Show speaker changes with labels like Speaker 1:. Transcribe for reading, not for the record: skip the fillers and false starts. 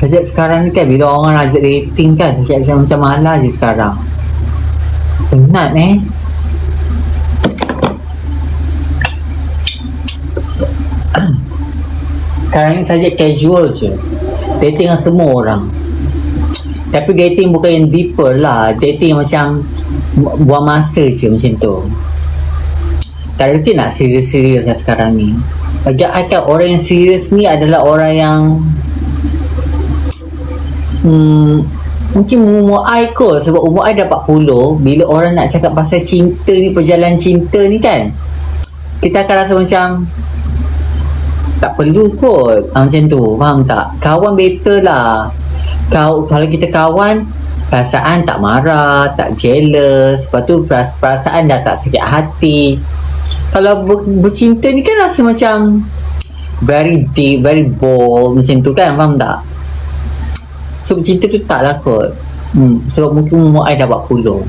Speaker 1: Macam sekarang ni kan, bila orang ajak dating kan, macam malas je sekarang. Penat sekarang ni saja casual je, dating dengan semua orang. Tapi dating bukan yang deeper lah, dating macam buang masa je macam tu. Tak reti nak serius-serius lah sekarang ni. Bagi I kan, orang yang serius ni adalah orang yang mungkin umur I kot. Sebab umur I dah 40. Bila orang nak cakap pasal cinta ni, perjalanan cinta ni kan, kita akan rasa macam tak perlu kot, macam tu, faham tak? Kawan better lah. Kalau kita kawan, perasaan tak marah, tak jealous, lepas tu perasaan dah tak sakit hati. Kalau bercinta ni kan rasa macam very deep, very bold, macam tu kan, faham tak? So bercinta tu tak lah kot. Sebab mungkin umur I dah 40.